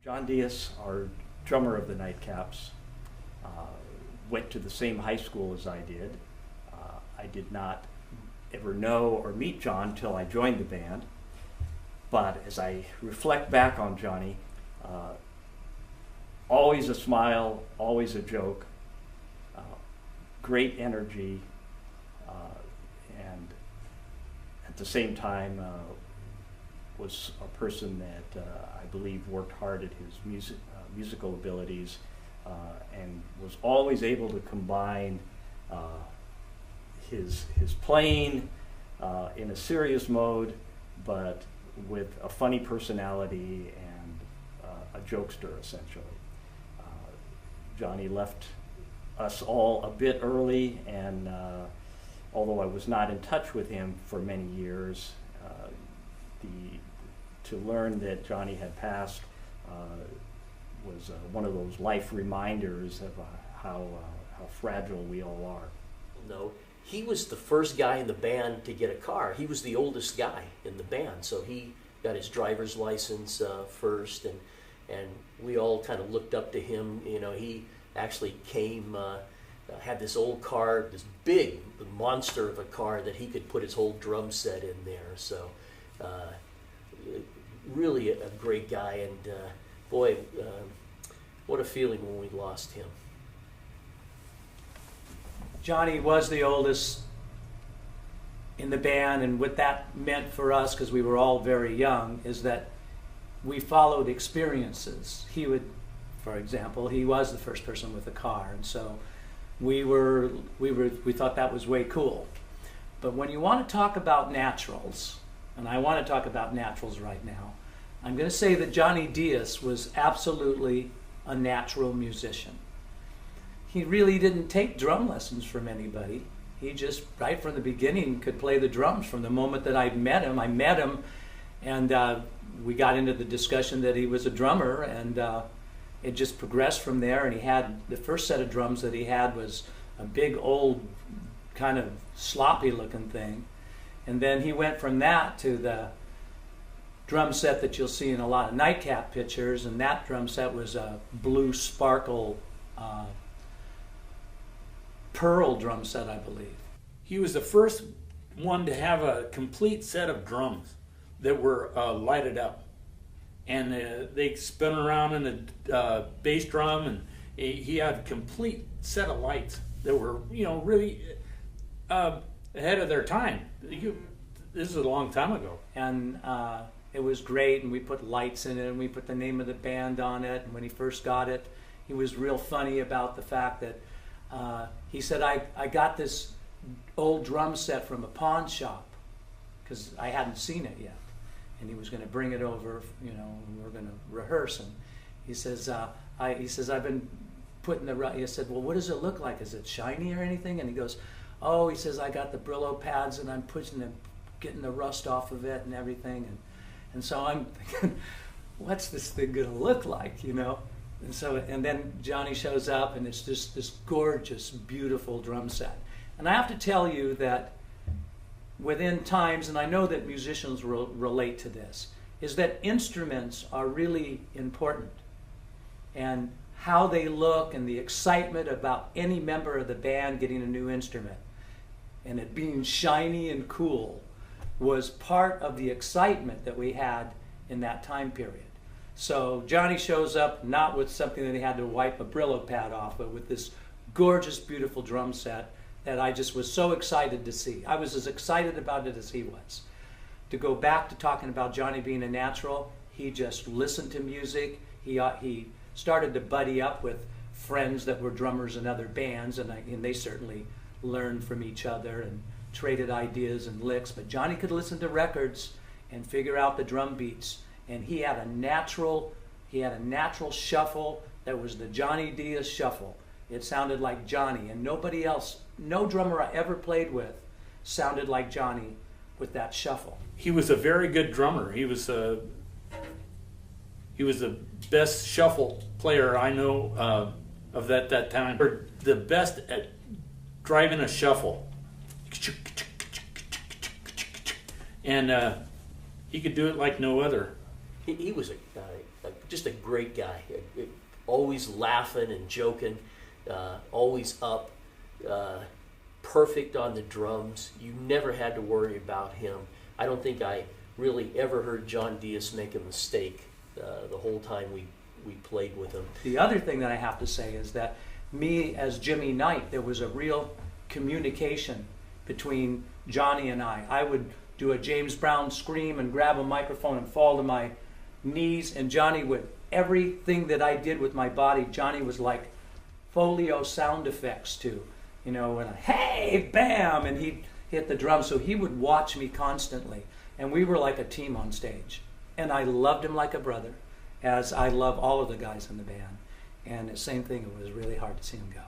John Diaz, our drummer of the Nitecaps, went to the same high school as I did. I did not ever know or meet John till I joined the band. But as I reflect back on Johnny, always a smile, always a joke, great energy, and at the same time was a person that I believe worked hard at his musical abilities and was always able to combine his playing in a serious mode, but with a funny personality and a jokester, essentially. Johnny left us all a bit early, and although I was not in touch with him for many years, to learn that Johnny had passed was one of those life reminders of how fragile we all are. No, he was the first guy in the band to get a car. He was the oldest guy in the band, so he got his driver's license first, and we all kind of looked up to him. You know, he actually came, had this old car, this big monster of a car that he could put his whole drum set in there. So really a great guy, and boy, what a feeling when we lost him. Johnny was the oldest in the band, and what that meant for us, because we were all very young, is that we followed experiences. He would, for example, he was the first person with a car, and so we thought that was way cool. But when you want to talk about naturals, and I want to talk about naturals right now, I'm going to say that Johnny Diaz was absolutely a natural musician. He really didn't take drum lessons from anybody. He just, right from the beginning, could play the drums. From the moment that I met him, and we got into the discussion that he was a drummer, and it just progressed from there. And he had, the first set of drums that he had was a big old kind of sloppy looking thing. And then he went from that to the drum set that you'll see in a lot of Nitecap pictures, and that drum set was a blue sparkle pearl drum set, I believe. He was the first one to have a complete set of drums that were lighted up, and they spun around in the bass drum, and he had a complete set of lights that were, you know, really ahead of their time. This is a long time ago, and it was great, and we put lights in it, and we put the name of the band on it. And when he first got it, he was real funny about the fact that he said, I got this old drum set from a pawn shop, because I hadn't seen it yet, and he was going to bring it over, you know, and we were going to rehearse. And he says, I've been putting he said, well, what does it look like? Is it shiny or anything? And he goes, oh, he says, I got the Brillo pads, and I'm getting the rust off of it and everything. And so I'm thinking, what's this thing going to look like, you know? And then Johnny shows up, and it's just this gorgeous, beautiful drum set. And I have to tell you that within times, and I know that musicians will relate to this, is that instruments are really important. And how they look and the excitement about any member of the band getting a new instrument and it being shiny and cool was part of the excitement that we had in that time period. So Johnny shows up not with something that he had to wipe a Brillo pad off, but with this gorgeous, beautiful drum set that I just was so excited to see. I was as excited about it as he was. To go back to talking about Johnny being a natural, he just listened to music. He started to buddy up with friends that were drummers in other bands, and they certainly learned from each other and traded ideas and licks. But Johnny could listen to records and figure out the drum beats. And he had a natural shuffle that was the Johnny Diaz shuffle. It sounded like Johnny, and nobody else, no drummer I ever played with sounded like Johnny with that shuffle. He was a very good drummer. He was the best shuffle player I know of that time. Or the best at driving a shuffle. And he could do it like no other. He was just a great guy. Always laughing and joking, always up, perfect on the drums. You never had to worry about him. I don't think I really ever heard John Diaz make a mistake the whole time we played with him. The other thing that I have to say is that me as Jimmy Nite, there was a real communication between Johnny and I. I would do a James Brown scream and grab a microphone and fall to my knees, and Johnny would, everything that I did with my body, Johnny was like folio sound effects to, and a hey, bam, and he'd hit the drum. So he would watch me constantly, and we were like a team on stage. And I loved him like a brother, as I love all of the guys in the band. And the same thing, it was really hard to see him go.